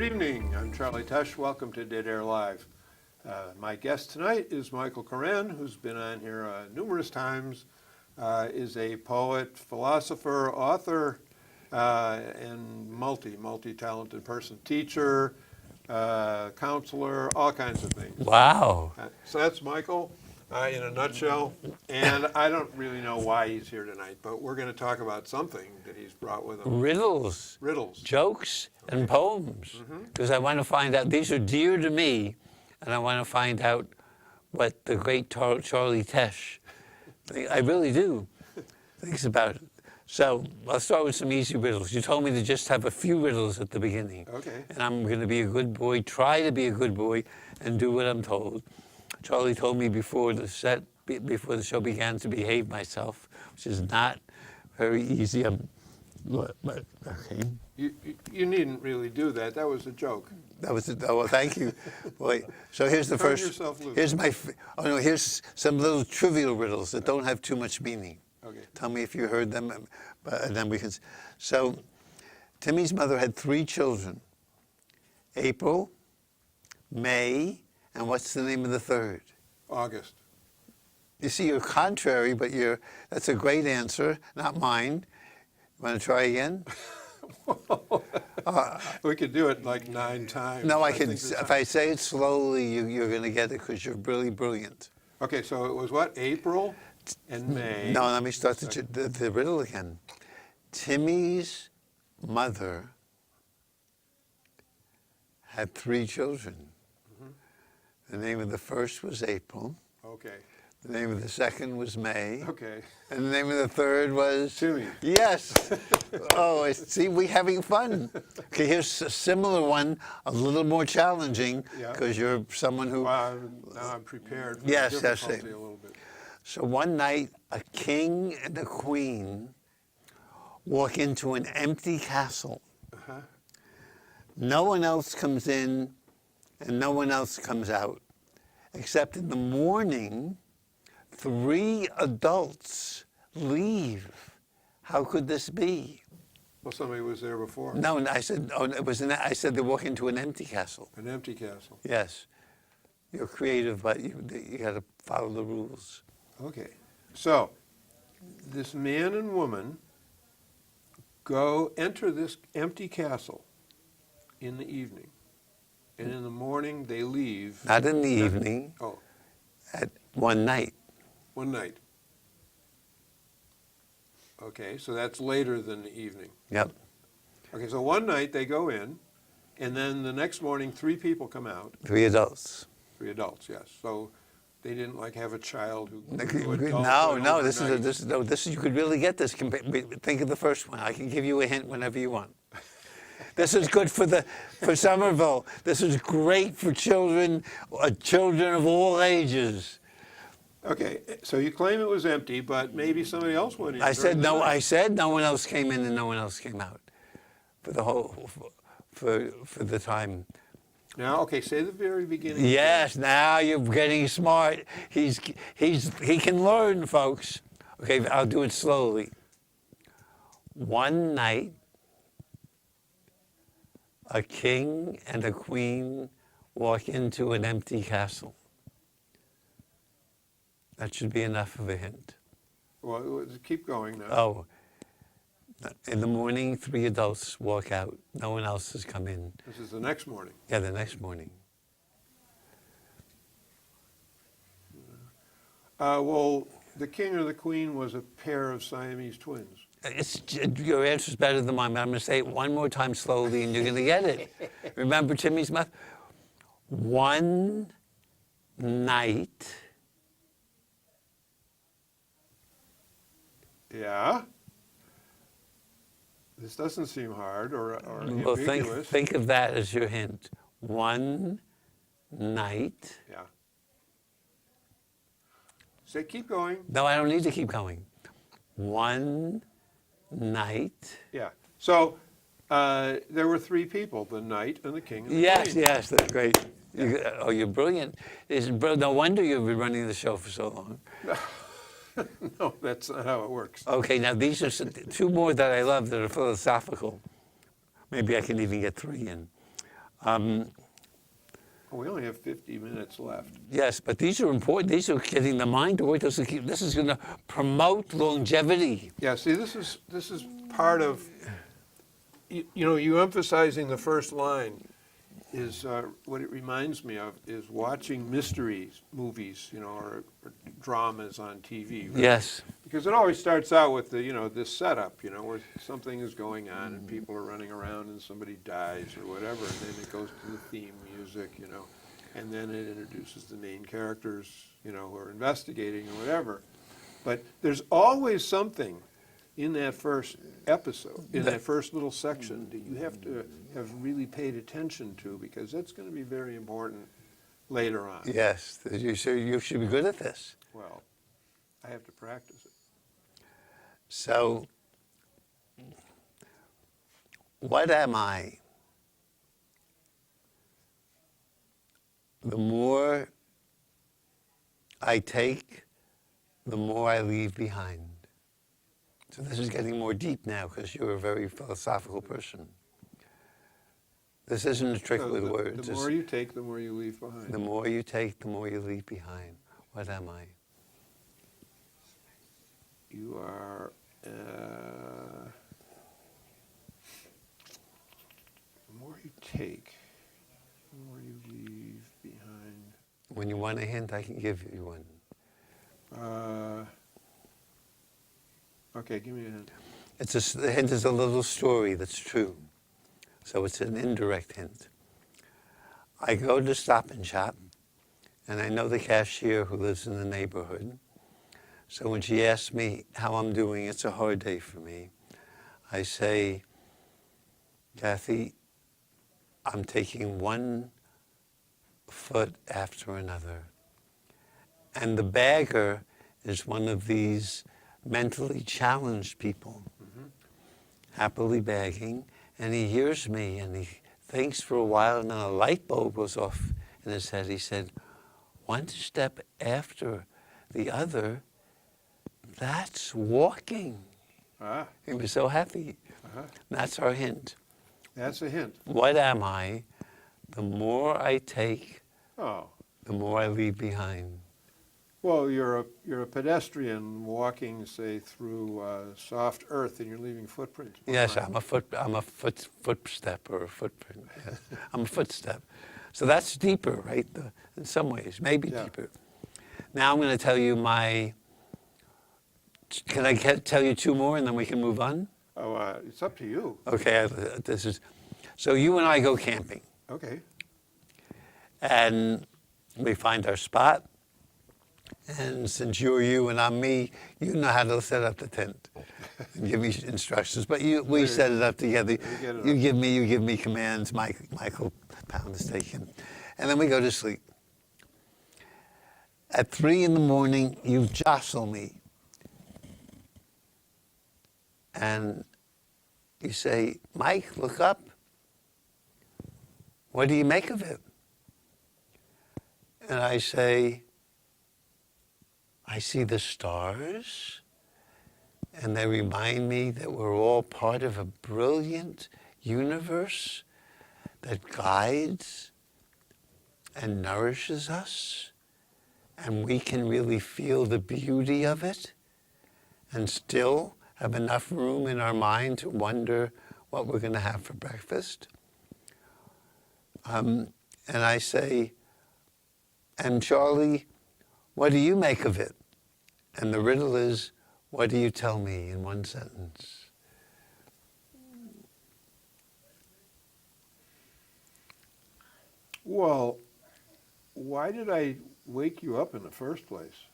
Good evening, I'm Charlie Tesh. Welcome to Dead Air Live. My guest tonight is Michael Koran, who's been on here numerous times, is a poet, philosopher, author, and multi-talented person, teacher, counselor, all kinds of things. Wow. So that's Michael in a nutshell, and I don't really know why he's here tonight, but we're going to talk about something that he's brought with him. Riddles, jokes, and poems, because I want to find out, these are dear to me, and I want to find out what the great Charlie Tesh, I really do, thinks about it. So I'll start with some easy riddles. You told me to just have a few riddles at the beginning. Okay. And I'm going to be a good boy, try to be a good boy, and do what I'm told. Charlie told me before the show began to behave myself, which is not very easy. Okay. You needn't really do that. That was a joke. That was it. Oh, well, thank you. Boy, so here's the Turn first. yourself loose. Here's some little trivial riddles that don't have too much meaning. Okay. Tell me if you heard them, and then we can. So, Timmy's mother had 3 children: April, May, and what's the name of the third? August. You see, you're contrary, but that's a great answer, not mine. You want to try again? We could do it like 9 times. No, I could. If I say it slowly, you're going to get it because you're really brilliant. Okay, so it was what? April and May. No, let me start the riddle again. Timmy's mother had 3 children. The name of the first was April. Okay. The name of the second was May. Okay. And the name of the third was? Timmy. Yes. Oh, see, we're having fun. Okay, here's a similar one, a little more challenging, because you're someone who... Now I'm prepared for yes, difficulty a little bit. So one night, a king and a queen walk into an empty castle. No one else comes in, and no one else comes out, except in the morning, 3 adults leave. How could this be? Well, somebody was there before. No, I said, I said they walk into an empty castle. An empty castle. Yes. You're creative, but you got to follow the rules. Okay. So, this man and woman enter this empty castle in the evening. And in the morning, they leave. Not in the evening. Oh. At one night. One night. Okay, so that's later than the evening. Yep. Okay, so one night they go in, and then the next morning 3 people come out. 3 adults. 3 adults, yes. So they didn't like have a child who No, this is you could really get this. Think of the first one. I can give you a hint whenever you want. This is good for Somerville. This is great for children of all ages. Okay, so you claim it was empty, but maybe somebody else went in. I said no one else came in and no one else came out for the whole for the time. Now, okay, say the very beginning. Yes, now you're getting smart. He can learn, folks. Okay, I'll do it slowly. One night, a king and a queen walk into an empty castle. That should be enough of a hint. Well, keep going now. Oh, in the morning, 3 adults walk out. No one else has come in. This is the next morning. Yeah, the next morning. Well, the king or the queen was a pair of Siamese twins. Your answer's better than mine, but I'm going to say it one more time slowly, and you're going to get it. Remember Timmy's mouth? One night. Yeah. This doesn't seem hard or Well, ambiguous. think of that as your hint. One night. Yeah. Say, keep going. No, I don't need to keep going. One night. Yeah. So there were 3 people, the knight and the king and the queen. Yes, that's great. You're brilliant. No wonder you've been running the show for so long. No, that's not how it works. Okay, now these are 2 more that I love that are philosophical. Maybe I can even get 3 in. We only have 50 minutes left. Yes, but these are important. These are getting the mind to work. This is going to promote longevity. Yeah, see, this is part of, you emphasizing the first line is what it reminds me of is watching mysteries movies, or dramas on TV. Right? Yes. Because it always starts out with this setup, where something is going on and people are running around and somebody dies or whatever, and then it goes to the theme music, and then it introduces the main characters, who are investigating or whatever. But there's always something in that first episode, in that first little section, that you have to have really paid attention to, because that's going to be very important later on. Yes, you should be good at this. Well, I have to practice it. So, what am I? The more I take, the more I leave behind. So this is getting more deep now because you're a very philosophical person. This isn't a trick with words. The more you take, the more you leave behind. The more you take, the more you leave behind. What am I? You are, the more you take, the more you leave behind. When you want a hint, I can give you one. Okay, give me a hint. The hint is a little story that's true. So it's an indirect hint. I go to Stop and Shop, and I know the cashier who lives in the neighborhood. So when she asks me how I'm doing, it's a hard day for me. I say, Kathy, I'm taking one foot after another. And the bagger is one of these mentally challenged people, happily bagging, and he hears me and he thinks for a while, and then a light bulb goes off in his head. He said, one step after the other, that's walking. Ah. He was so happy. That's our hint. That's a hint. What am I? The more I take, Oh. the more I leave behind. Well, you're a pedestrian walking, say, through soft earth, and you're leaving footprints behind. Yes, I'm a footstep or a footprint. Yes. I'm a footstep. So that's deeper, right? In some ways, maybe deeper. Now I'm going to tell you can I tell you two more and then we can move on? Oh, it's up to you. Okay, so you and I go camping. Okay. And we find our spot. And since you're you and I'm me, you know how to set up the tent and give me instructions. But we set it up together. You give me commands. Michael pound the steak in. And then we go to sleep. At 3 a.m, you jostle me. And you say, Mike, look up. What do you make of it? And I say, I see the stars, and they remind me that we're all part of a brilliant universe that guides and nourishes us, and we can really feel the beauty of it and still have enough room in our mind to wonder what we're going to have for breakfast. And I say, and Charlie, what do you make of it? And the riddle is, what do you tell me in one sentence? Well, why did I wake you up in the first place?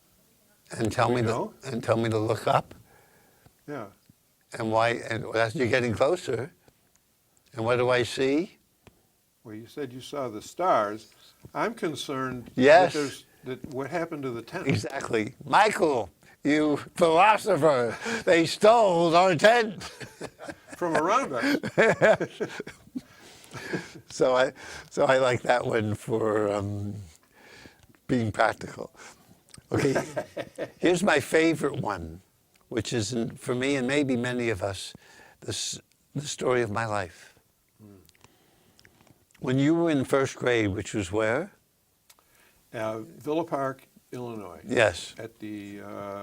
And tell me to look up. Yeah. And why? And as you're getting closer. And what do I see? Well, you said you saw the stars. I'm concerned Yes. that what happened to the tent? Exactly. Michael, you philosopher, they stole our tent. From around us. So I like that one for being practical. Okay, here's my favorite one, which is, for me and maybe many of us, the story of my life. When you were in first grade, which was where? Villa Park, Illinois. Yes. At the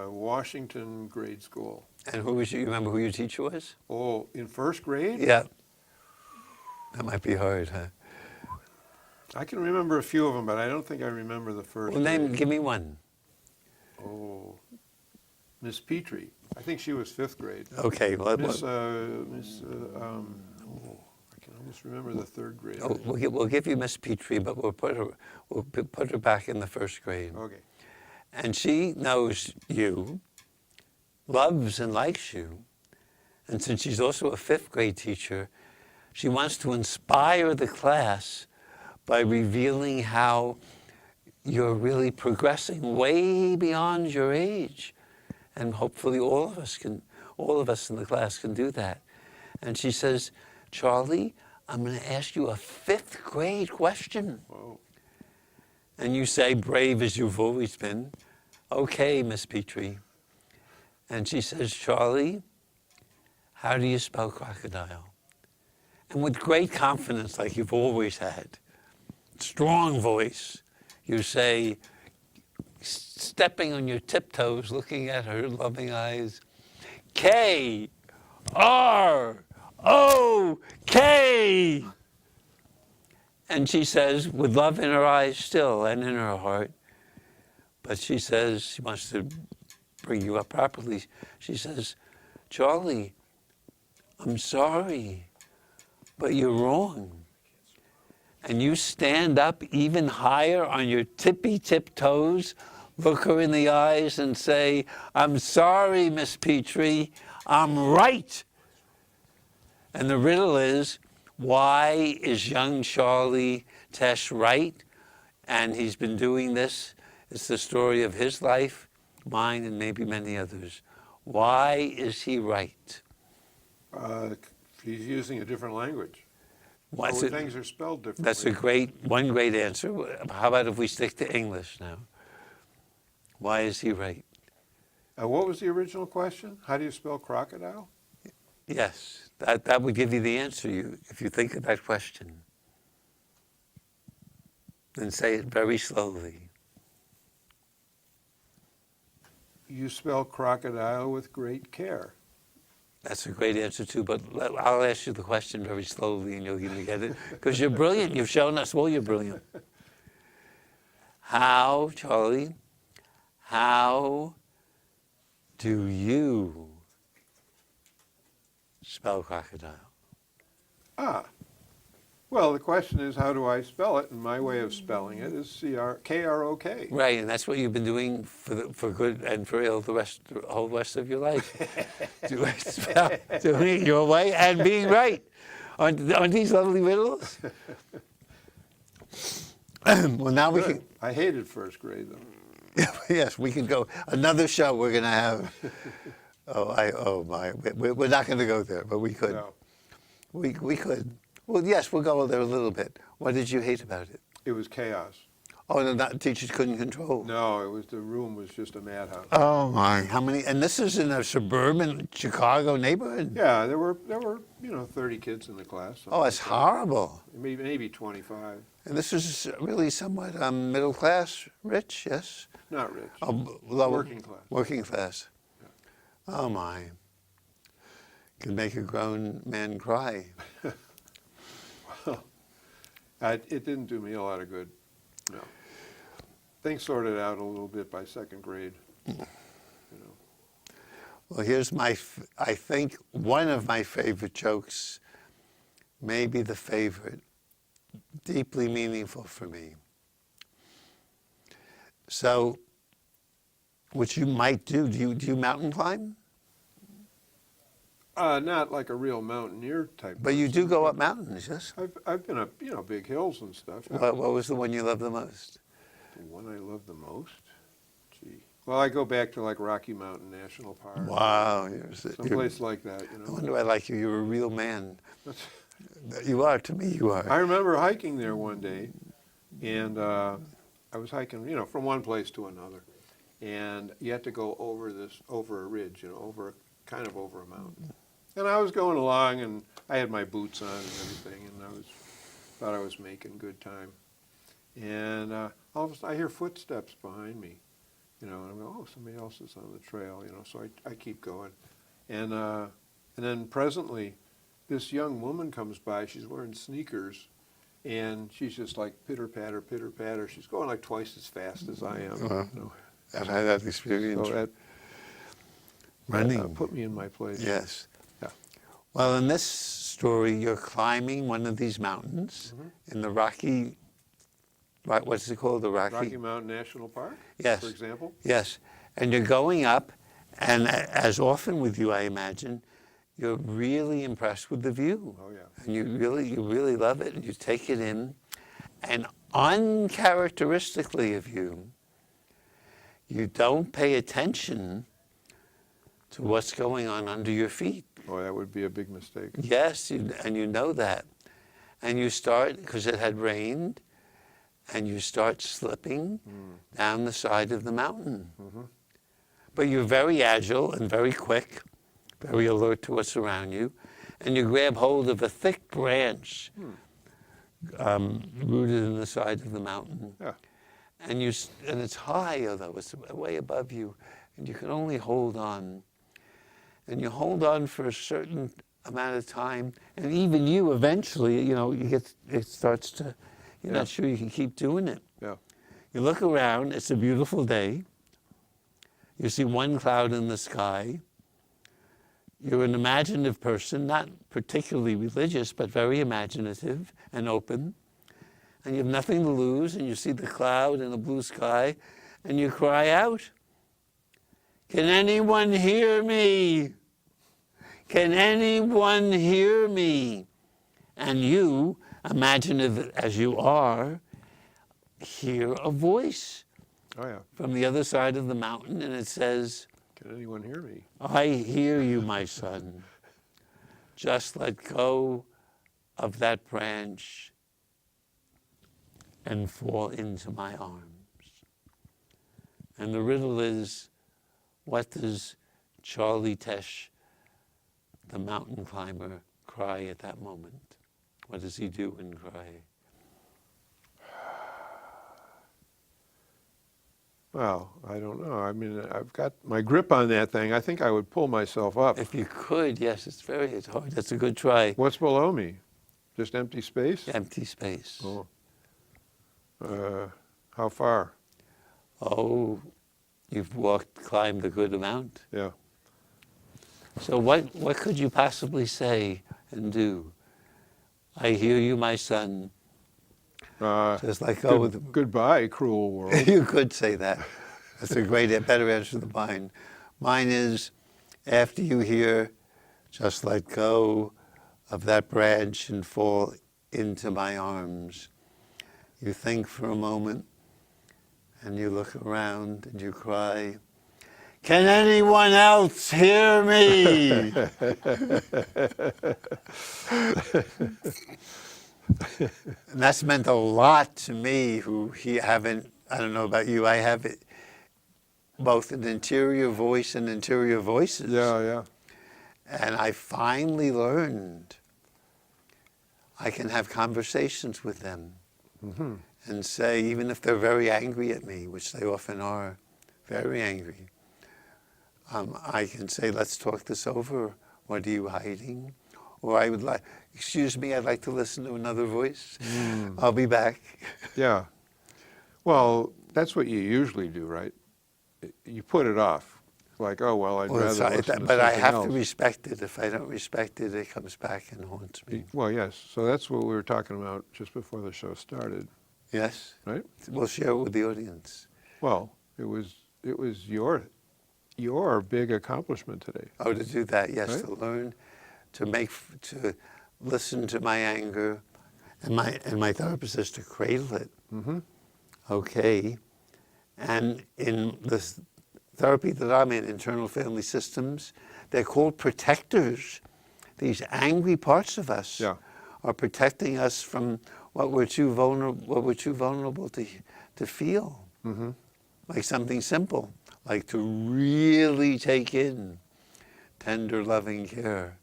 Washington Grade School. And who was you remember who your teacher was? Oh, in first grade? Yeah. That might be hard, huh? I can remember a few of them, but I don't think I remember the first Well, grade. give me one. Oh, Miss Petrie. I think she was fifth grade. Okay. Well, I can almost remember the third grade. oh, we'll give you Miss Petrie, but we'll put her back in the first grade. Okay. And she knows you, loves and likes you, and since she's also a fifth grade teacher, she wants to inspire the class by revealing how you're really progressing way beyond your age. And hopefully all of us in the class can do that. And she says, Charlie, I'm going to ask you a fifth grade question. Whoa. And you say, brave as you've always been, okay, Miss Petrie. And she says, Charlie, how do you spell crocodile? And with great confidence, like you've always had, strong voice, you say, stepping on your tiptoes, looking at her loving eyes, K-R-O-K. And she says, with love in her eyes still and in her heart, but she says, she wants to bring you up properly. She says, Charlie, I'm sorry, but you're wrong. And you stand up even higher on your tippy-tip toes, look her in the eyes and say, I'm sorry, Miss Petrie, I'm right. And the riddle is, why is young Charlie Tesh right? And he's been doing this. It's the story of his life, mine, and maybe many others. Why is he right? He's using a different language. Why is Or it- things are spelled differently. That's one great answer. How about if we stick to English now? Why is he right? What was the original question? How do you spell crocodile? Yes, that would give you the answer if you think of that question. And say it very slowly. You spell crocodile with great care. That's a great answer too, but I'll ask you the question very slowly and you'll get it. Because you're brilliant. You've shown us all you're brilliant. How, Charlie, how do you spell crocodile? Well, the question is, how do I spell it? And my way of spelling it is K-R-O-K. Right, and that's what you've been doing for good and for ill the whole rest of your life. Doing it your way and being right. Aren't these lovely riddles? Well, now we can. I hated first grade, though. Yes, we can go. Another show we're going to have. We're not going to go there, but we could. No, We could. Well, yes, we'll go there a little bit. What did you hate about it? it was chaos. Oh, the teachers couldn't control. No, the room was just a madhouse. Oh my! How many? And this is in a suburban Chicago neighborhood. Yeah, there were 30 kids in the class. Oh, it's horrible. Maybe 25. And this is really somewhat middle class, rich, yes. Not rich. Lower, Working class. Working class. Oh my! Can make a grown man cry. It didn't do me a lot of good. No. Things sorted out a little bit by second grade. Well, here's I think one of my favorite jokes, maybe the favorite, deeply meaningful for me. So, what you might do you mountain climb? Not like a real mountaineer type. But you do person. go up mountains, yes? I've been up, big hills and stuff. What was the one you loved the most? The one I love the most? Gee. Well, I go back to like Rocky Mountain National Park. Wow. Someplace like that, No wonder I like you. You're a real man. You are, to me, you are. I remember hiking there one day, and I was hiking, from one place to another, and you had to go over a ridge, kind of over a mountain. And I was going along, and I had my boots on and everything, and I was thought I was making good time. And all of a sudden I hear footsteps behind me, and I'm going, oh, somebody else is on the trail, so I keep going. And then presently this young woman comes by. She's wearing sneakers, and she's just like pitter-patter, pitter-patter. She's going like twice as fast as I am. I've had that experience. So that running. put me in my place. Yes. Yeah. Well, in this story, you're climbing one of these mountains in the Rocky, what's it called? The Rocky Mountain National Park, yes, for example. Yes. And you're going up, and as often with you, I imagine, you're really impressed with the view. Oh, yeah. And you really love it, and you take it in. And uncharacteristically of you, you don't pay attention to what's going on under your feet. Oh, that would be a big mistake. Yes, and you know that. And you start, because it had rained, and you start slipping down the side of the mountain. But you're very agile and very quick, very alert to what's around you, and you grab hold of a thick branch rooted in the side of the mountain. Yeah. And it's high, although it's way above you, and you can only hold on. And you hold on for a certain amount of time, and even you eventually, it starts to, you're not sure you can keep doing it. Yeah. You look around, it's a beautiful day. You see one cloud in the sky. You're an imaginative person, not particularly religious, but very imaginative and open. And you have nothing to lose, and you see the cloud and the blue sky, and you cry out, "Can anyone hear me? Can anyone hear me?" And you, imaginative as you are, hear a voice Oh, yeah. from the other side of the mountain, and it says, Can anyone hear me? "I hear you, my son. Just let go of that branch and fall into my arms." And the riddle is, what does Charlie Tesh, the mountain climber, cry at that moment? What does he do and cry? Well, I don't know. I mean, I've got my grip on that thing. I think I would pull myself up. If you could, yes, it's hard. That's a good try. What's below me? Just empty space? Empty space. Oh. How far? Oh, you've climbed a good amount. Yeah. So what could you possibly say and do? I hear you, my son. Just like go with goodbye, cruel world. You could say that. That's a better answer than mine. Mine is, after you hear, just let go of that branch and fall into my arms. You think for a moment, and you look around and you cry, "Can anyone else hear me?" And that's meant a lot to me, I don't know about you, I have it, both an interior voice and interior voices. Yeah, yeah. And I finally learned I can have conversations with them and say, even if they're very angry at me, which they often are, very angry, I can say, "Let's talk this over. What are you hiding?" Or I would like, "Excuse me, I'd like to listen to another voice. I'll be back." Yeah. Well, that's what you usually do, right? You put it off. Like, oh, well, I'd rather listen to something else. But I have to respect it. If I don't respect it, it comes back and haunts me. Well, yes. So that's what we were talking about just before the show started, Yes? right? We'll share it with the audience. Well, it was your big accomplishment today. Oh, to do that, yes, Right? to learn to listen to my anger, and my therapist is to cradle it. Okay, and in the therapy that I'm in, internal family systems, they're called protectors. These angry parts of us are protecting us from what we're too vulnerable to feel. Like something simple, like to really take in tender, loving care,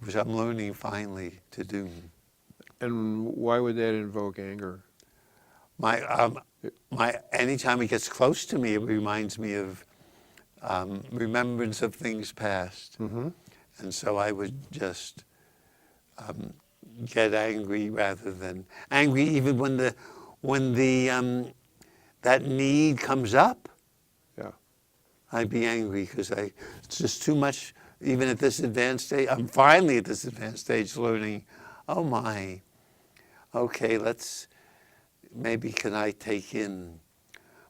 which I'm learning finally to do. And why would that invoke anger? Anytime it gets close to me, it reminds me of remembrance of things past. Mm-hmm. And so I would just get angry rather than angry, even when that need comes up. Yeah. I'd be angry because it's just too much. Even at this advanced stage, I'm finally at this advanced stage learning. Oh my. Okay, maybe can I take in?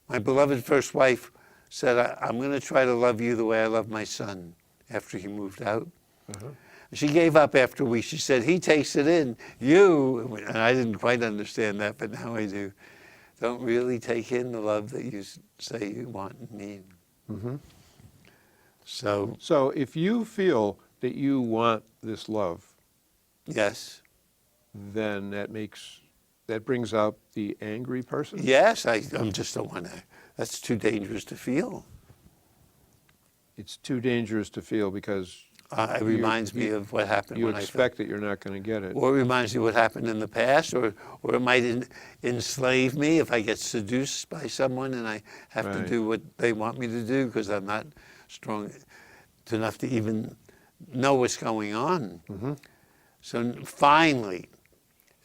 My beloved first wife said, I'm going to try to love you the way I love my son after he moved out. Uh-huh. She gave up after a week. She said, he takes it in. You, and I didn't quite understand that, but now I do, don't really take in the love that you say you want and need. Mm-hmm. So if you feel that you want this love, yes. then that brings out the angry person? Yes, I just don't want to. That's too dangerous to feel. It's too dangerous to feel because It reminds me of what happened you when expect that you're not going to get it. Or it reminds me of what happened in the past, or it might enslave me if I get seduced by someone and I have to do what they want me to do because I'm not strong enough to even know what's going on. Mm-hmm. So finally,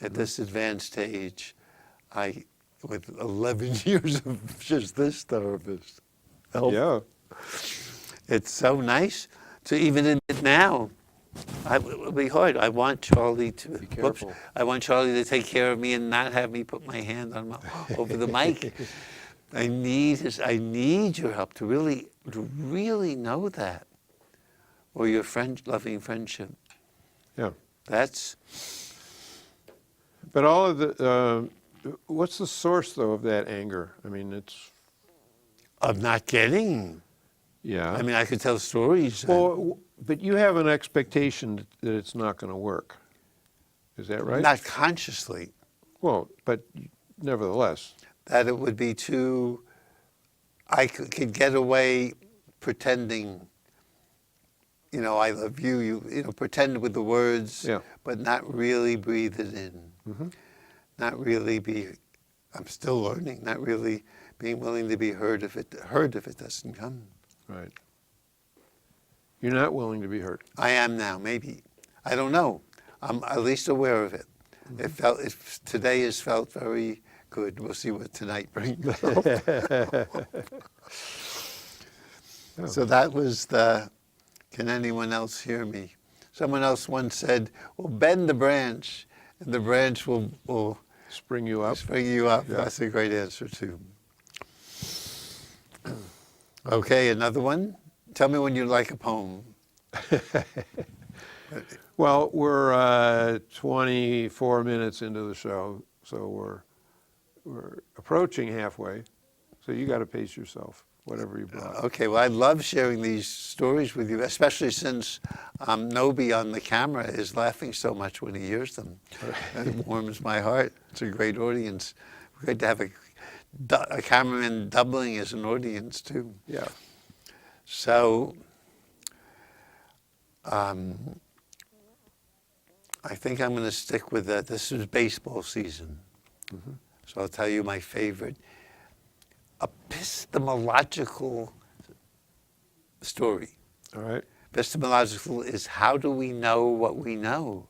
at this advanced stage, with 11 years of just this therapist, Yeah. it's so nice to even admit now. It would be hard. I want Charlie to be careful. I want Charlie to take care of me and not have me put my hand on over the mic. I need your help to really know that, or your loving friendship. Yeah. That's. But all of the, what's the source though of that anger? I mean, it's. Of not getting. Yeah. I mean, I could tell stories. Well, but you have an expectation that it's not going to work. Is that right? Not consciously. Well, but nevertheless. That it would be too. I could get away pretending. I love you. You pretend with the words, Yeah. but not really breathe it in. Mm-hmm. Not really be. I'm still learning. Not really being willing to be heard if it doesn't come. Right. You're not willing to be hurt. I am now. Maybe. I don't know. I'm at least aware of it. Mm-hmm. Today has felt very good. We'll see what tonight brings. So that was can anyone else hear me? Someone else once said, well, bend the branch, and the branch will spring you up. Spring you up. Yeah. That's a great answer, too. Okay, another one. Tell me when you like a poem. Well, we're 24 minutes into the show, so we're approaching halfway. So you got to pace yourself, whatever you brought. Okay, well, I love sharing these stories with you, especially since Nobi on the camera is laughing so much when he hears them. It warms my heart. It's a great audience. Great to have a cameraman doubling as an audience, too. Yeah. So, I think I'm going to stick with that. This is baseball season. Mm-hmm. So I'll tell you my favorite epistemological story. All right. Epistemological is how do we know what we know?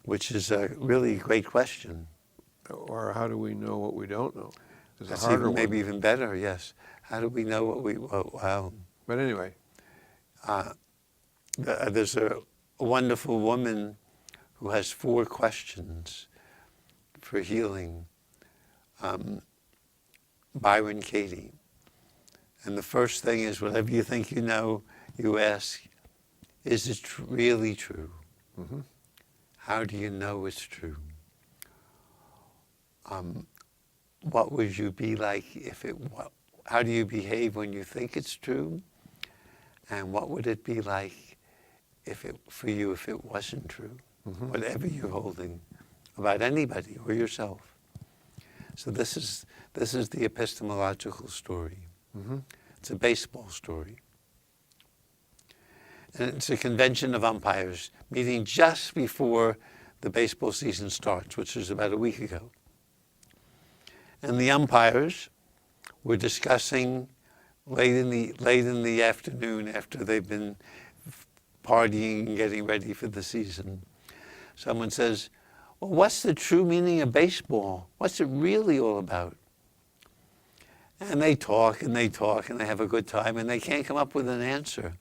Which is a really great question. Or how do we know what we don't know? Is That's a harder maybe one. even better, yes. How do we know what wow. But anyway. There's a wonderful woman who has 4 questions for healing, Byron Katie. And the first thing is, whatever you think you know, you ask, is it really true? Mm-hmm. How do you know it's true? What would you be like how do you behave when you think it's true? And what would it be like for you if it wasn't true? Mm-hmm. Whatever you're holding about anybody or yourself. So this is the epistemological story. Mm-hmm. It's a baseball story. And it's a convention of umpires meeting just before the baseball season starts, which was about a week ago. And the umpires were discussing late in the afternoon, after they've been partying and getting ready for the season. Someone says, well, what's the true meaning of baseball? What's it really all about? And they talk and they talk and they have a good time and they can't come up with an answer.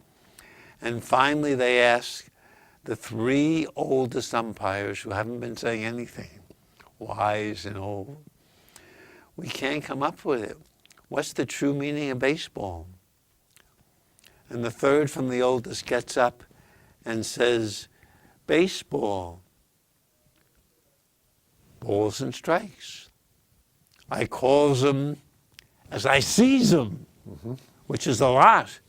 And finally they ask the three oldest umpires who haven't been saying anything, wise and old, we can't come up with it. What's the true meaning of baseball? And the third from the oldest gets up and says, baseball, balls and strikes. I calls them as I sees them, which is a lot.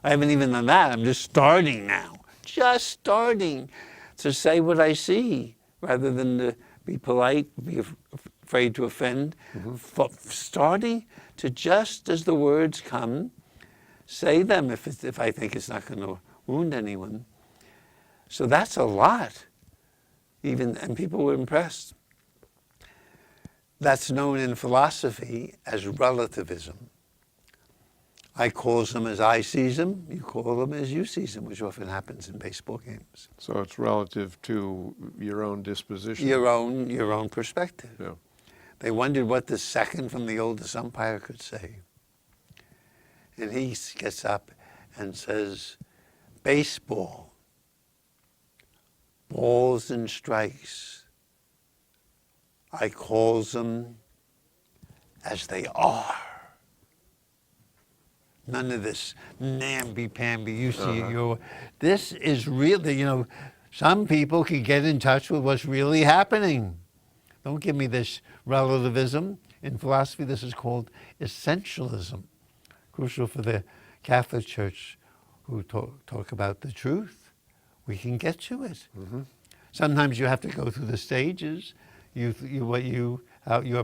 I haven't even done that. I'm just starting now. Just starting to say what I see, rather than to be polite, be afraid to offend. Starting to, just as the words come, say them if I think it's not going to wound anyone. So that's a lot. And people were impressed. That's known in philosophy as relativism. I calls them as I sees them, you call them as you sees them, which often happens in baseball games. So it's relative to your own disposition. Your own perspective. Yeah. They wondered what the second from the oldest umpire could say. And he gets up and says, baseball, balls and strikes. I calls them as they are. None of this namby-pamby, you see, this is really, some people can get in touch with what's really happening. Don't give me this relativism. In philosophy, this is called essentialism. Crucial for the Catholic Church, who talk about the truth. We can get to it. Sometimes you have to go through the stages, your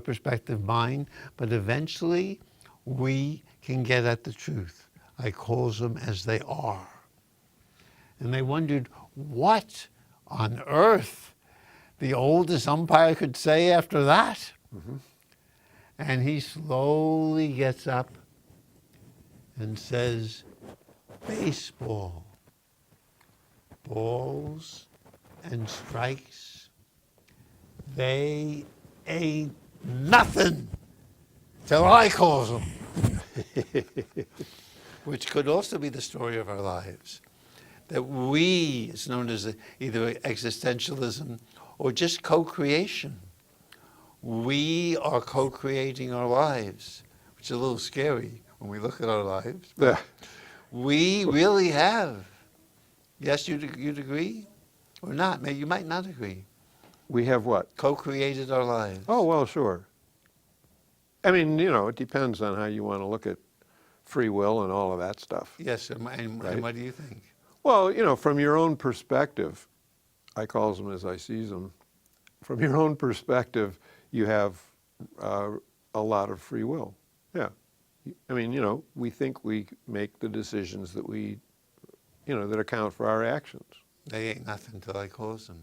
perspective, mine, but eventually we can get at the truth. I calls them as they are. And they wondered what on earth the oldest umpire could say after that. And he slowly gets up and says, baseball, balls and strikes, they ain't nothing till I calls them. Which could also be the story of our lives. That we, it's known as either existentialism or just co-creation. We are co-creating our lives, which is a little scary when we look at our lives. But we really have. Yes, you'd agree? Or not? Maybe you might not agree. We have what? Co-created our lives. Oh, well, sure. I mean, it depends on how you want to look at free will and all of that stuff. Yes, and what do you think? Well, from your own perspective, I calls them as I sees them. From your own perspective, you have a lot of free will. Yeah. I mean, we think we make the decisions that that account for our actions. They ain't nothing till I calls them.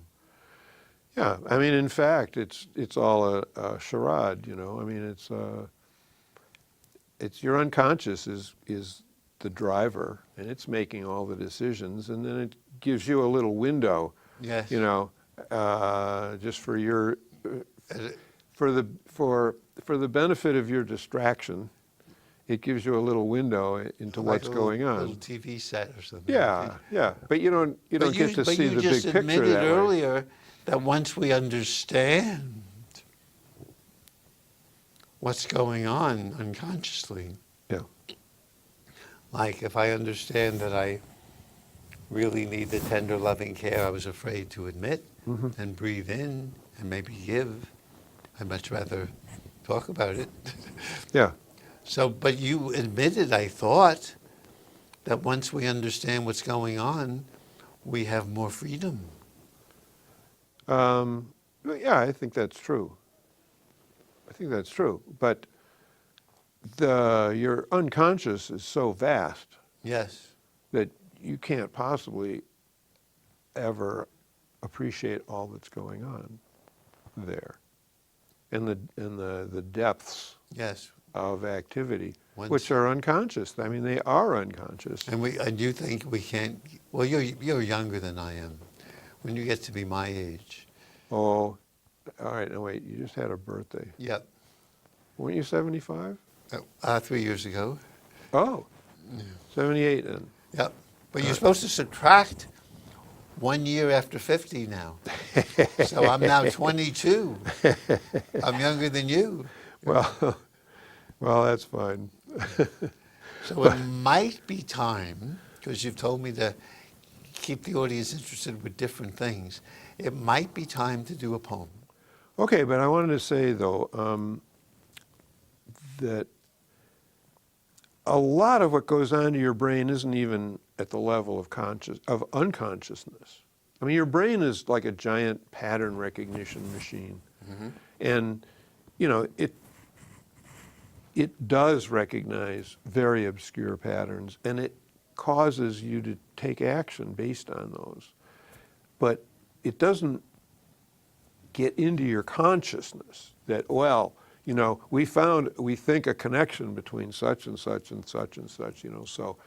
Yeah, I mean, in fact, it's all a charade. I mean, it's your unconscious is the driver, and it's making all the decisions, and then it gives you a little window. Yes. Just for your for the benefit of your distraction, it gives you a little window into what's going on. A little TV set or something. Yeah. But you don't get to see the big picture that way. But you just admitted earlier that once we understand what's going on unconsciously, like if I understand that I really need the tender, loving care I was afraid to admit and breathe in and maybe give, I'd much rather talk about it. Yeah. So, but you admitted, I thought, that once we understand what's going on, we have more freedom. Yeah, I think that's true. But your unconscious is so vast. Yes. That you can't possibly ever appreciate all that's going on there, and the depths Yes. of activity, Once- which are unconscious. I mean, they are unconscious. And you think we can't? Well, you're younger than I am. When you get to be my age. Oh, all right. No, wait. You just had a birthday. Yep. Weren't you 75? 3 years ago. Oh, 78 then. Yep. But you're supposed to subtract 1 year after 50 now. So I'm now 22. I'm younger than you. Well, well, that's fine. So it might be time, because you've told me to keep the audience interested with different things, it might be time to do a poem. Okay, but I wanted to say though that a lot of what goes on to your brain isn't even at the level of unconsciousness. I mean, your brain is like a giant pattern recognition machine, and you know it does recognize very obscure patterns, and it causes you to take action based on those. But it doesn't get into your consciousness that, well, you know, we think a connection between such and such and such and such, you know, so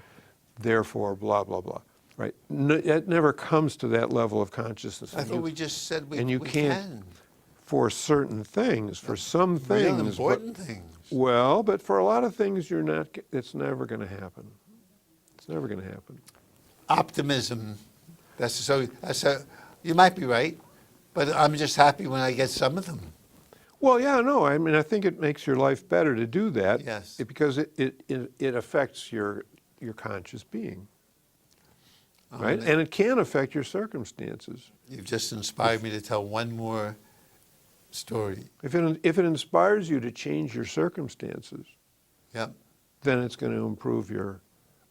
therefore blah, blah, blah, right? It never comes to that level of consciousness. I thought we just said we can't can. for certain things, for some Real things. important things. Well, but for a lot of things, it's never going to happen. It's never going to happen. Optimism. You might be right, but I'm just happy when I get some of them. Well, yeah, no, I mean, I think it makes your life better to do that. Yes. Because it affects your conscious being, right? And it can affect your circumstances. You've just inspired me to tell one more story. If it inspires you to change your circumstances, Yep. then it's going to improve your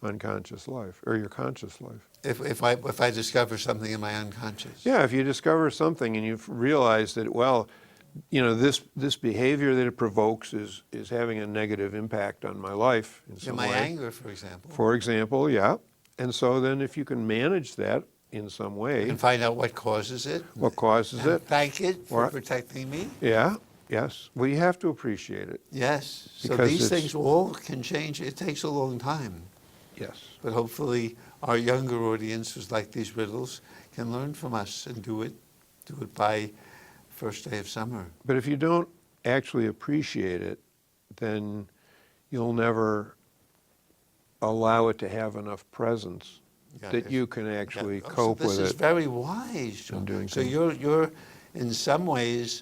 unconscious life or your conscious life. If I discover something in my unconscious. Yeah, if you discover something and you've realized that, well, you know, this behavior that it provokes is having a negative impact on my life in some my way. anger, for example. For example, yeah. And so then if you can manage that in some way. And find out what causes it. What causes and it. Thank it for Or- protecting me. Yeah, yes. Well, you have to appreciate it. Yes. So Because these it's- things all can change. It takes a long time. Yes. But hopefully our younger audience who's like these riddles can learn from us and do it by first day of summer. But if you don't actually appreciate it, then you'll never allow it to have enough presence Yeah, that you can actually Yeah. cope with This is it. very wise, John. and doing So things. you're in some ways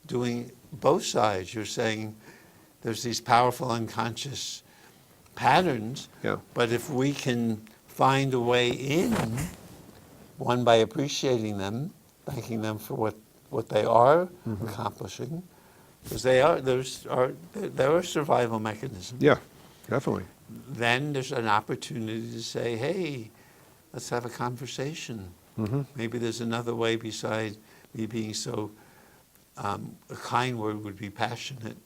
doing both sides. You're saying there's these powerful unconscious patterns, Yeah. but if we can find a way in, one by appreciating them, thanking them for what they are Mm-hmm. accomplishing, because they're a survival mechanism. Yeah, definitely. Then there's an opportunity to say, hey, let's have a conversation. Mm-hmm. Maybe there's another way beside me being so, a kind word would be passionate,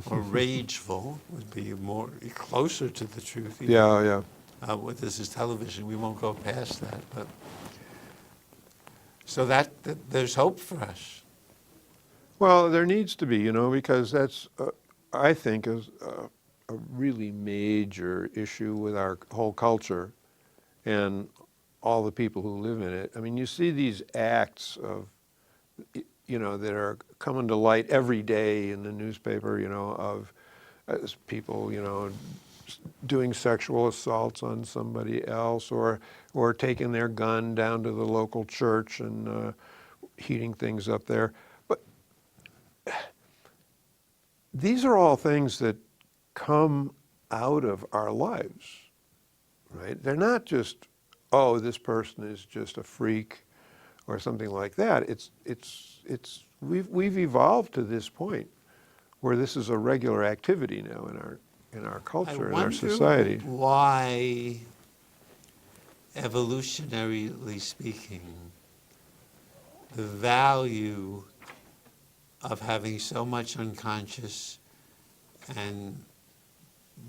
or rageful would be more closer to the truth. even. Yeah, yeah. This is television, we won't go past that. But so that there's hope for us. Well, there needs to be, you know, because that's, I think, is a really major issue with our whole culture and all the people who live in it. I mean, you see these acts of, you know, that are coming to light every day in the newspaper, you know, of people, you know, doing sexual assaults on somebody else or taking their gun down to the local church and heating things up there. But these are all things that come out of our lives, right? They're not just, oh, this person is just a freak or something like that. We've evolved to this point where this is a regular activity now in our culture, in our society. Why, evolutionarily speaking, the value of having so much unconscious and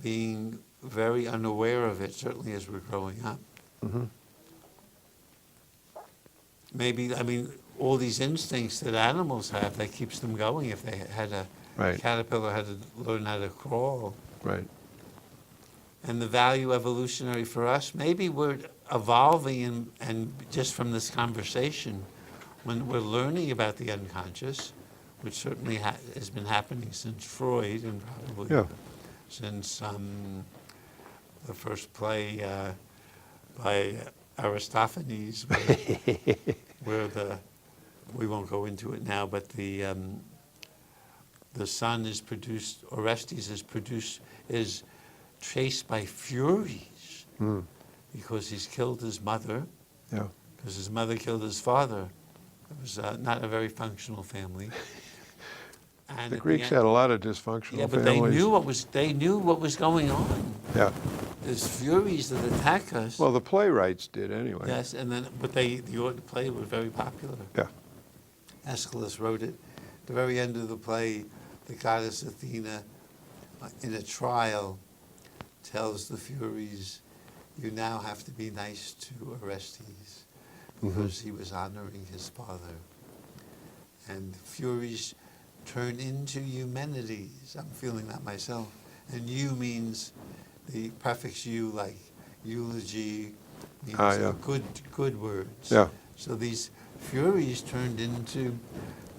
being very unaware of it, certainly as we're growing up. Mm-hmm. maybe, I mean, all these instincts that animals have, that keeps them going. If they had a Right. caterpillar had to learn how to crawl. Right. And the value evolutionary for us, maybe we're evolving and just from this conversation, when we're learning about the unconscious, which certainly has been happening since Freud and probably Yeah. since the first play by Aristophanes, where we won't go into it now, but the son is produced, Orestes is chased by furies because he's killed his mother, Yeah. because his mother killed his father. It was not a very functional family. And The at Greeks end- had a lot of dysfunctional yeah, but families. they knew what was going on. Yeah. There's furies that attack us. Well, the playwrights did anyway. Yes, and then the play was very popular. Yeah. Aeschylus wrote it. At the very end of the play, the goddess Athena, in a trial, tells the Furies, "You now have to be nice to Orestes because he was honoring his father." And Furies turn into Eumenides. I'm feeling that myself. And "you" means the prefix "you," like eulogy, means yeah. good words. Yeah. So these Furies turned into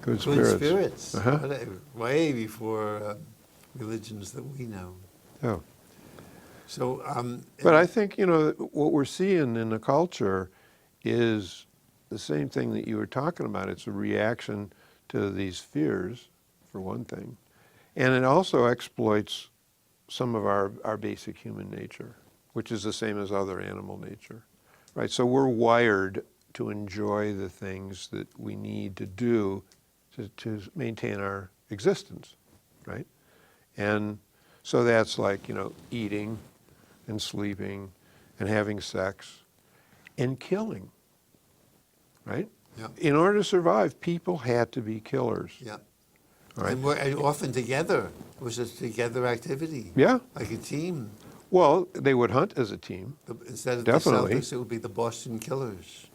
Good good spirits. spirits, Uh-huh. way before religions that we know. Yeah. So, But I think, what we're seeing in the culture is the same thing that you were talking about. It's a reaction to these fears, for one thing. And it also exploits some of our basic human nature, which is the same as other animal nature, right? So we're wired to enjoy the things that we need to do to maintain our existence, right? And so that's like, eating and sleeping and having sex and killing, right? Yeah. In order to survive, people had to be killers. yeah. All right. And we're often together. It was a together activity. Yeah. Like a team. Well, they would hunt as a team. Instead of Definitely. the Celtics, it would be the Boston Killers.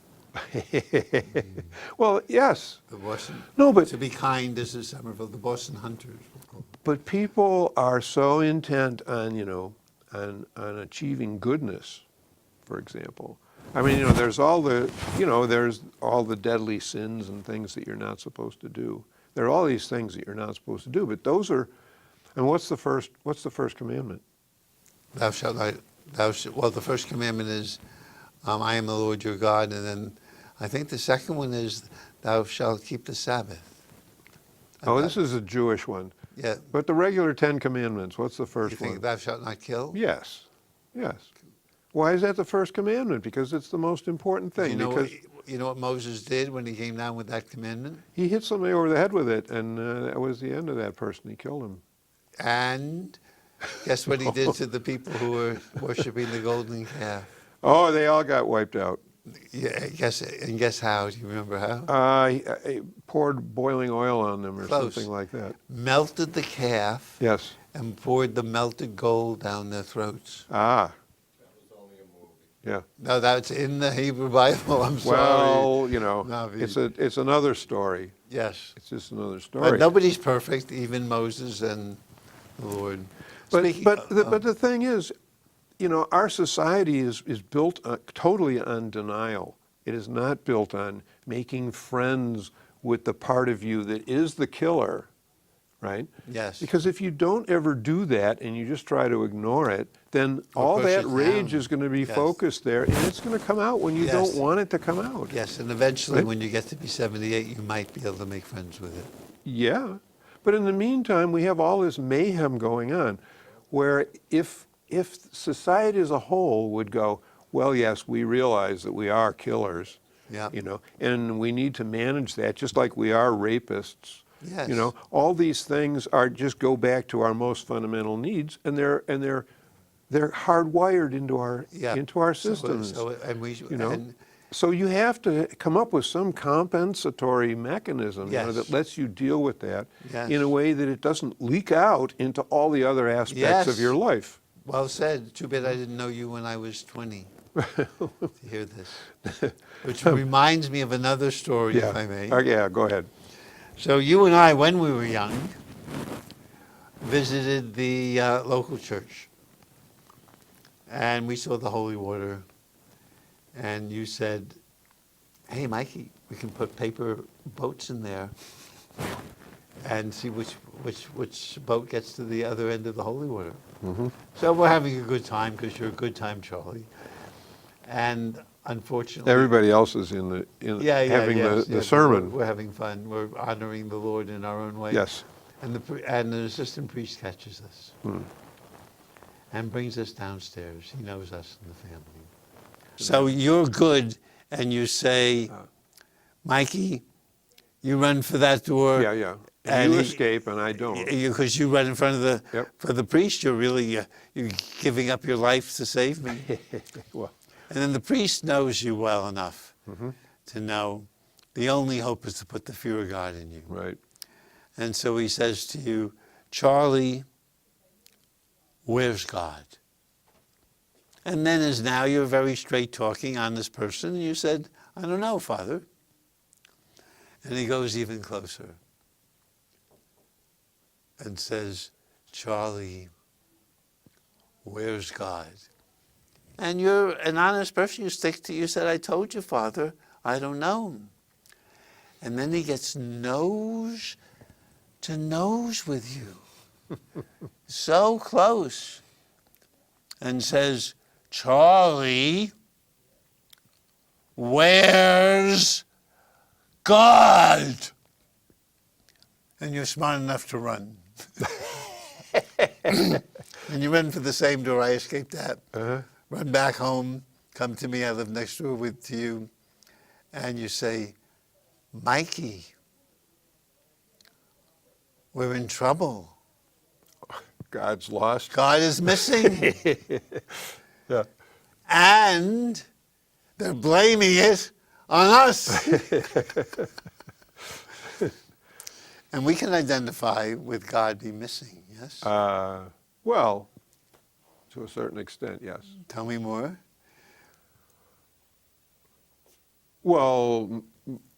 Well, yes. The Boston. No, but To be kind, this is Somerville. The Boston Hunters. We'll call them. But people are so intent on, on achieving goodness, for example. I mean, there's all the deadly sins and things that you're not supposed to do. There are all these things that you're not supposed to do, but those are, and what's the first commandment? Thou shalt not. Well, the first commandment is, I am the Lord your God, and then I think the second one is, thou shalt keep the Sabbath. Oh, this is a Jewish one. Yeah. But the regular 10 Commandments, what's the You first think one? thou shalt not kill? Yes, yes. Why is that the first commandment? Because it's the most important thing. You know what Moses did when he came down with that commandment? He hit somebody over the head with it, and that was the end of that person. He killed him. And guess what he did to the people who were worshiping the golden calf? Oh, they all got wiped out. Yeah, guess how? Do you remember how? He poured boiling oil on them or Close. something like that. Melted the calf Yes. and poured the melted gold down their throats. Ah. Yeah. No, that's in the Hebrew Bible. I'm sorry. Well, Navi. it's another story. Yes. It's just another story. But nobody's perfect, even Moses and the Lord. But the thing is, our society is built totally on denial. It is not built on making friends with the part of you that is the killer, right? Yes. Because if you don't ever do that and you just try to ignore it, then all push that it rage down. is going to be Yes. focused there, and it's going to come out when you Yes. don't want it to come out. Yes, and eventually Right? when you get to be 78, you might be able to make friends with it. Yeah, but in the meantime, we have all this mayhem going on, where if society as a whole would go, well, yes, we realize that we are killers, Yeah. and we need to manage that, just like we are rapists. Yes. All these things just go back to our most fundamental needs, and they're hardwired into our systems. So you have to come up with some compensatory mechanism Yes. that lets you deal with that Yes. in a way that it doesn't leak out into all the other aspects of Yes. your life. Well said. Too bad I didn't know you when I was 20. to hear this, which reminds me of another story, if I may. Yeah, go ahead. So you and I, when we were young, visited the local church, and we saw the holy water, and you said, "Hey, Mikey, we can put paper boats in there and see which boat gets to the other end of the holy water." Mm-hmm. So we're having a good time because you're a good time, Charlie. And unfortunately, Everybody else is in the having the sermon. We're having fun. We're honoring the Lord in our own way. Yes. And the assistant priest catches us and brings us downstairs. He knows us in the family. So you're good, and you say, "Mikey, you run for that door." Yeah. And you escape, and I don't. Because you run in front of Yep. for the priest. You're really you're giving up your life to save me. Well, And then the priest knows you well enough to know the only hope is to put the fear of God in you. right. And so he says to you, "Charlie, where's God?" And then as now you're very straight talking, honest person, and you said, "I don't know, Father." And he goes even closer and says, "Charlie, where's God?" And you're an honest person. You said, "I told you, Father, I don't know." And then he gets nose to nose with you, so close, and says, "Charlie, where's God?" And you're smart enough to run. And you run for the same door I escaped at. Run back home, come to me, I live next door to you, and you say, "Mikey, we're in trouble. God's lost. God is missing." Yeah. And they're blaming it on us. And we can identify with God be missing, yes? Well, to a certain extent, yes. Tell me more. Well,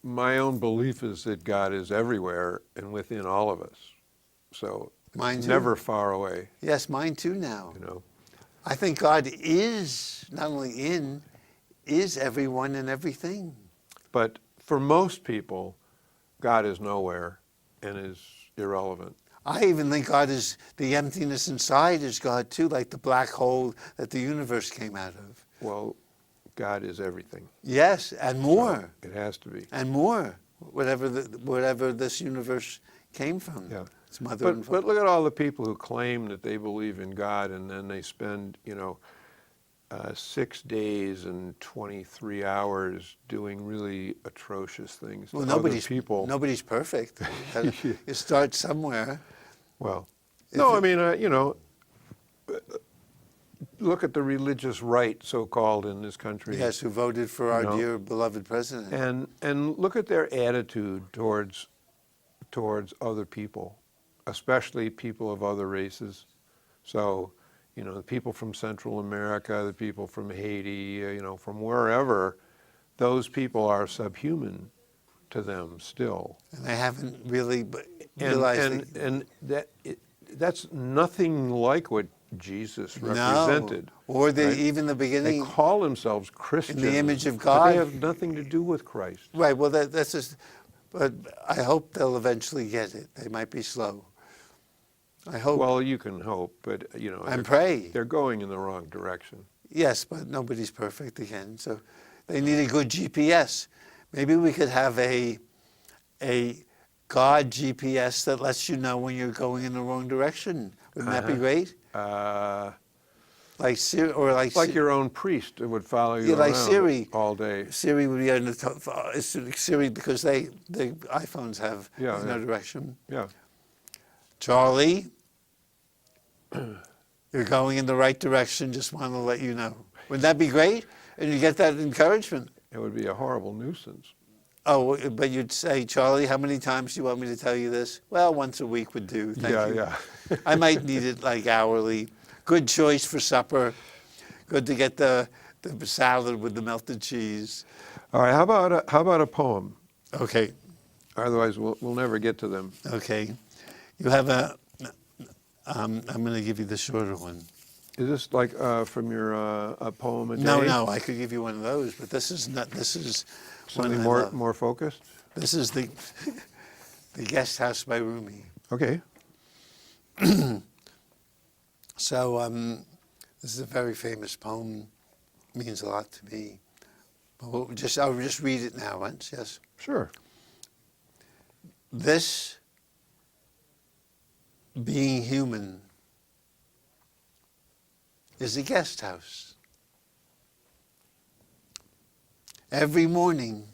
my own belief is that God is everywhere and within all of us. So Mine too. never far away, Yes, mine too now. you know. I think God is not only is everyone and everything. But for most people, God is nowhere and is irrelevant. I even think God is, the emptiness inside is God too, like the black hole that the universe came out of. Well, God is everything. Yes, and more. So it has to be. And more. Whatever this universe came from. Yeah. Its mother and But father. look at all the people who claim that they believe in God, and then they spend, 6 days and 23 hours doing really atrocious things. to Well, other people. Nobody's perfect. You start somewhere. Well, If no, it- I mean, look at the religious right, so-called, in this country. Yes, who voted for our No. dear beloved president. And look at their attitude towards other people, especially people of other races. So, the people from Central America, the people from Haiti, from wherever, those people are subhuman to them still. And they haven't really And realized that's nothing like what Jesus represented. No. Or right? even the They beginning. call themselves Christians, image of but God. they have nothing to do with Christ. Right, well, that's just, but I hope they'll eventually get it. They might be slow. I hope. Well, you can hope, but And pray. they're going in the wrong direction. Yes, but nobody's perfect again. So they need a good GPS. Maybe we could have a God GPS that lets you know when you're going in the wrong direction. Wouldn't that be great? Like Siri, or like Your own priest would follow you Yeah, like around Siri. all day. Siri would be on the Siri because the iPhones have Yeah, no yeah. direction. Yeah. Charlie, you're going in the right direction. Just want to let you know. Wouldn't that be great? And you get that encouragement. It would be a horrible nuisance. Oh, but you'd say, "Charlie, how many times do you want me to tell you this?" "Well, once a week would do. Thank you." Yeah. I might need it like hourly. Good choice for supper. Good to get the the salad with the melted cheese. All right, how about a poem? Okay, Otherwise, we'll never get to them. okay. You have I'm going to give you the shorter one. Is this like from your a poem a day? No, I could give you one of those, but this is not. This is Something one I love. more focused. This is the Guest House by Rumi. Okay. So this is a very famous poem. Means a lot to me. But I'll just read it now once. Yes. Sure. This being human is a guest house. Every morning,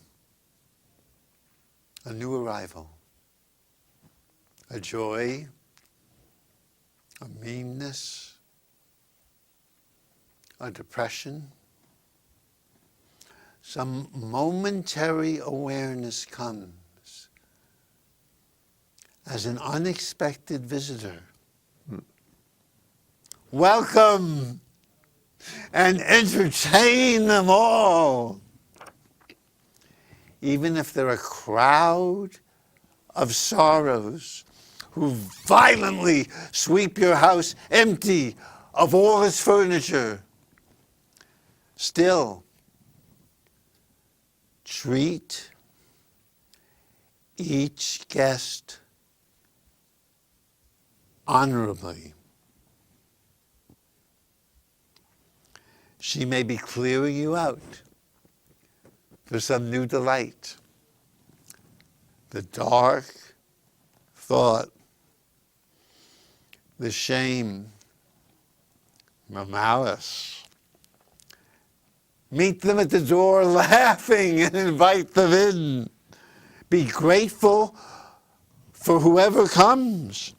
a new arrival, a joy, a meanness, a depression. Some momentary awareness comes as an unexpected visitor. Welcome and entertain them all. Even if they're a crowd of sorrows who violently sweep your house empty of all its furniture, still treat each guest honorably. She may be clearing you out for some new delight. The dark thought, the shame, the malice. Meet them at the door laughing and invite them in. Be grateful for whoever comes,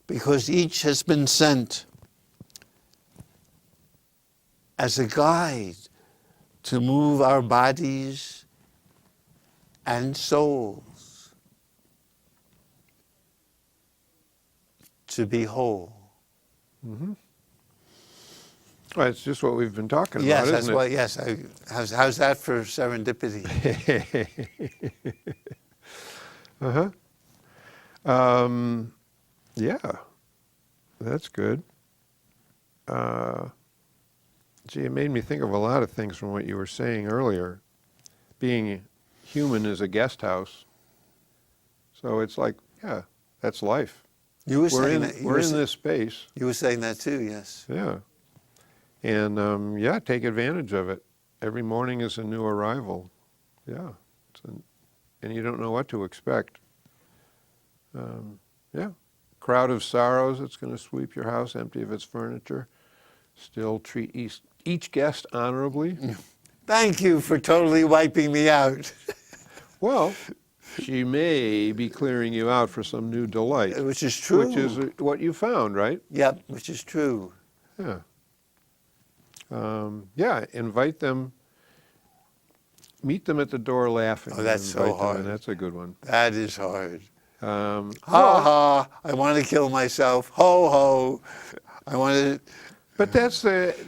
because each has been sent as a guide to move our bodies and souls to be whole. Mm-hmm. Well, it's just what we've been talking Yes, about, that's isn't why. it? Yes, how's that for serendipity? Yeah, that's good. Gee, it made me think of a lot of things from what you were saying earlier. Being human is a guest house. So it's like, yeah, that's life. You were We're saying in that. we're in this space. You were saying that too. Yes. Yeah. And yeah, take advantage of it. Every morning is a new arrival. Yeah. And you don't know what to expect. Yeah. Crowd of sorrows that's going to sweep your house empty of its furniture. Still treat each guest honorably. Thank you for totally wiping me out. Well, she may be clearing you out for some new delight. Which is true. Which is what you found, right? Yep, which is true. Yeah. Yeah, invite them. Meet them at the door laughing. Oh, that's so hard. That's a good one. That is hard. Ha ha, I want to kill myself. Ho ho. I want to... But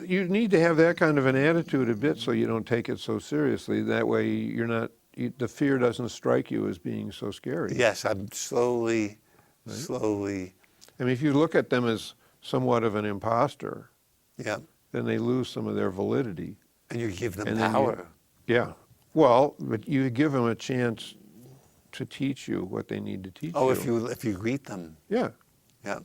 you need to have that kind of an attitude a bit so you don't take it so seriously. That way the fear doesn't strike you as being so scary. Yes, I'm slowly. I mean, if you look at them as somewhat of an imposter, Yeah. then they lose some of their validity. And you give them And then power. Yeah. Well, but you give them a chance to teach you what they need to teach you. Oh, if you greet them. Yeah. Yeah.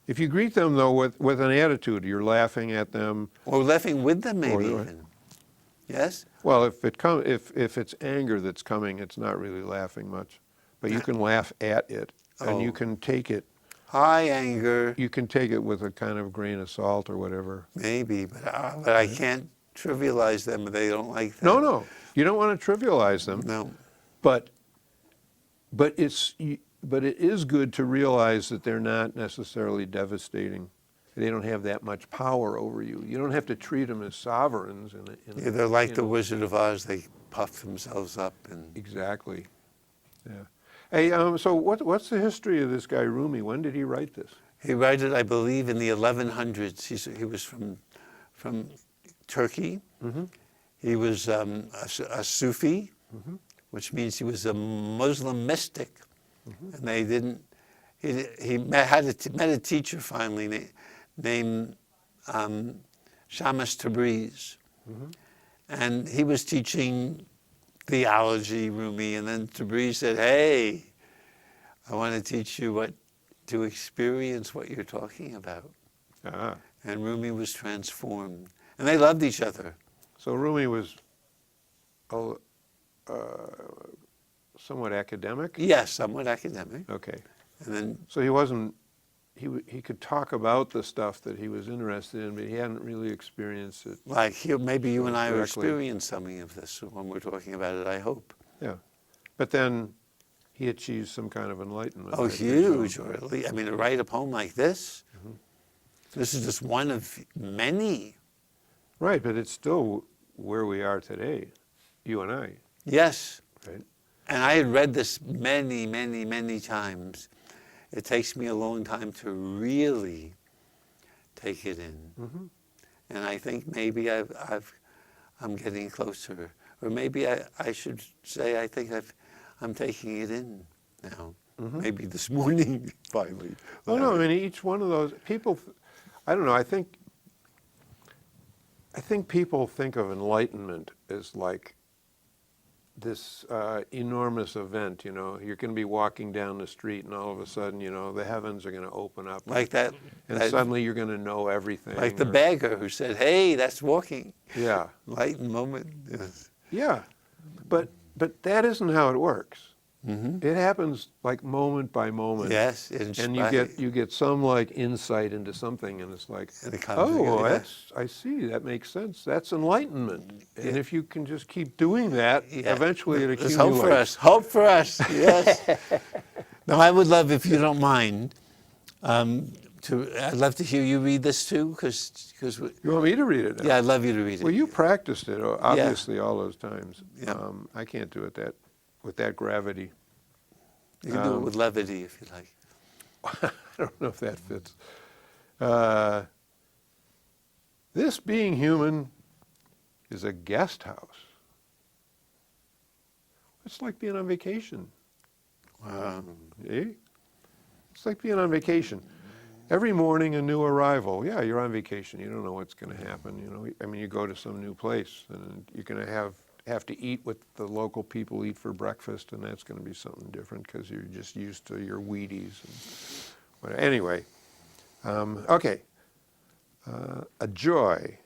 If you greet them, though, with an attitude, you're laughing at them. Or laughing with them, maybe Or- even. Yes? Well, if it's anger that's coming, it's not really laughing much. But you can laugh at it, and you Oh. can take it. Hi, anger. You can take it with a kind of grain of salt or whatever. Maybe, but I can't trivialize them if they don't like that. No, you don't want to trivialize them. No. But it is good to realize that they're not necessarily devastating. They don't have that much power over you. You don't have to treat them as sovereigns. Yeah, they're like the Wizard of Oz. They puff themselves up. Exactly. Yeah. Hey, so what's the history of this guy Rumi? When did he write this? He wrote it, I believe, in the 1100s. He was from from Turkey. He was a Sufi, which means he was a Muslim mystic. And they didn't, he met a teacher finally named Shamas Tabriz. And he was teaching theology, Rumi, and then Tabriz said, hey, I want to teach you to experience what you're talking about. And Rumi was transformed. And they loved each other. So Rumi was somewhat academic? Yes, somewhat academic. Okay. And then, So he wasn't, he could talk about the stuff that he was interested in, but he hadn't really experienced it. like, maybe you and I will Directly. experience something of this when we're talking about it, I hope. Yeah. But then he achieved some kind of enlightenment. Oh, I presume. huge. Or at least, I mean, to write a poem like this, this is just one of many. Right, but it's still where we are today, you and I, Yes. right? And I had read this many, many, many times. It takes me a long time to really take it in. And I think maybe I'm getting closer. Or maybe I should say I think I'm taking it in now. Maybe this morning, finally. Oh, no, I mean, each one of those, people, I don't know, I think people think of enlightenment as like this enormous event, you know. You're going to be walking down the street and all of a sudden, you know, the heavens are going to open up. Like that. And suddenly you're going to know everything. Like the beggar who said, hey, that's walking. Yeah. Light moment. Yes. Yeah. But that isn't how it works. It happens like moment by moment. Yes. And you get some like insight into something, and it's like, And it comes oh, well, together. I see, that makes sense. That's enlightenment. And if you can just keep doing that, eventually it accumulates. There's hope for us. Hope for us. Yes. Now, I would love, if you don't mind, I'd love to hear you read this too, because You want me to read it now? yeah, I'd love you to read it. Well, you practiced it, obviously, all those times. Yeah. I can't do it with that gravity. You can do it with levity if you like. I don't know if that fits. This being human is a guest house. It's like being on vacation. Eh? It's like being on vacation. Every morning a new arrival. Yeah, you're on vacation. You don't know what's going to happen. You know, I mean, you go to some new place and you're going to have to eat what the local people eat for breakfast, and that's going to be something different because you're just used to your Wheaties. And whatever. Anyway, okay. A joy,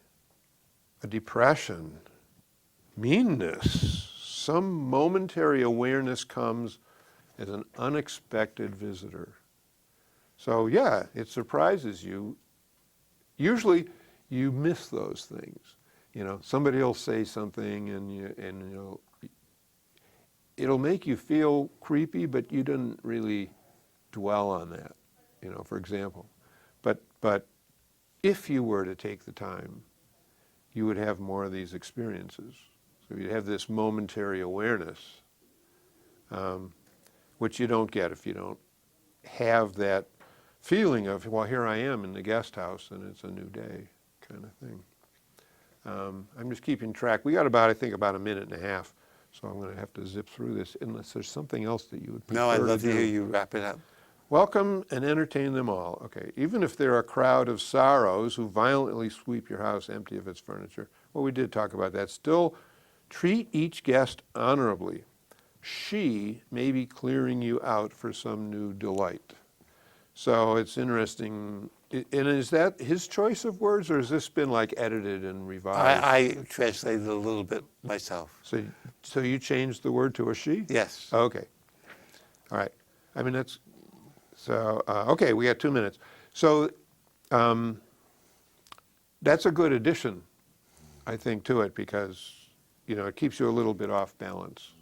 a depression, meanness, some momentary awareness comes as an unexpected visitor. So yeah, it surprises you. Usually you miss those things. You know, somebody will say something and it'll make you feel creepy, but you didn't really dwell on that, you know, for example. But if you were to take the time, you would have more of these experiences. So you'd have this momentary awareness, which you don't get if you don't have that feeling of, well, here I am in the guest house and it's a new day kind of thing. I'm just keeping track. We got about a minute and a half, so I'm going to have to zip through this unless there's something else that you would prefer. No, I'd love to do. hear you wrap it up. Welcome and entertain them all. Okay, even if they're a crowd of sorrows who violently sweep your house empty of its furniture. Well, we did talk about that. Still, treat each guest honorably. She may be clearing you out for some new delight. So it's interesting. And is that his choice of words, or has this been like edited and revised? I translated a little bit myself. So you changed the word to a she? Yes. Okay. All right. I mean, that's, so, okay, we got 2 minutes. So that's a good addition, I think, to it, because, you know, it keeps you a little bit off balance,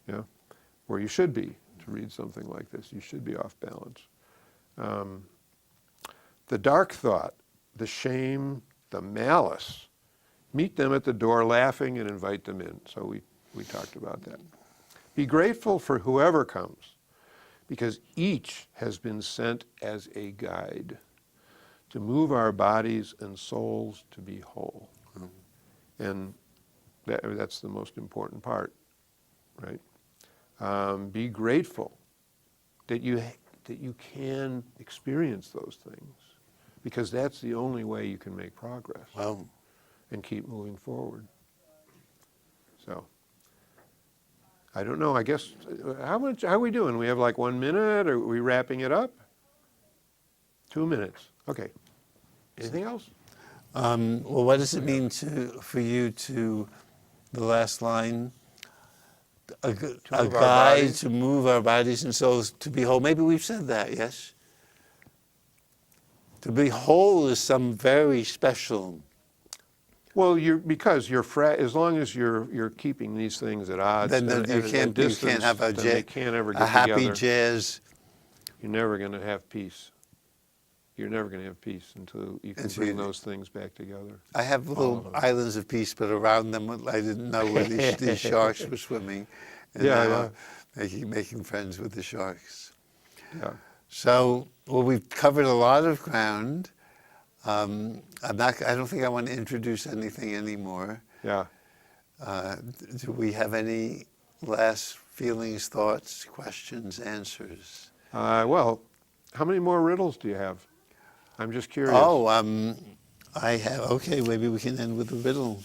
you know, where you should be to read something like this. You should be off balance. The dark thought, the shame, the malice, meet them at the door laughing and invite them in. So we talked about that. Be grateful for whoever comes, because each has been sent as a guide to move our bodies and souls to be whole. And that's the most important part, right? Be grateful that you can experience those things, because that's the only way you can make progress and keep moving forward. So, I don't know, I guess, how are we doing? We have like 1 minute, or are we wrapping it up? 2 minutes, okay. Anything else? Well, what does it mean for you to, the last line, a guide to move our bodies and souls to be whole? Maybe we've said that, yes? To be whole is some very special. Well, because you're as long as you're keeping these things at odds, Then you can't have they can't ever get a happy together. jazz. You're never going to have peace. You're never going to have peace until you can bring those things back together. I have little islands of peace, but around them I didn't know where these sharks were swimming. And now making friends with the sharks. Yeah. So, well, we've covered a lot of ground. I don't think I want to introduce anything anymore. Yeah. Do we have any last feelings, thoughts, questions, answers? Well, how many more riddles do you have? I'm just curious. Oh, I have. Okay, maybe we can end with a riddle.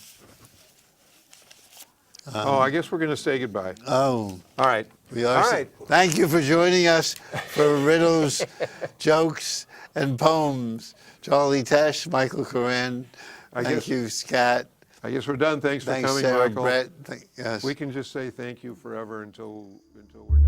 I guess we're going to say goodbye. Oh. All right. We are. All right. Thank you for joining us for riddles, jokes, and poems. Charlie Tesh, Michael Koran. Thank you, Scat. I guess we're done. Thanks for coming, Sarah Michael. Brett. Yes. We can just say thank you forever until we're done.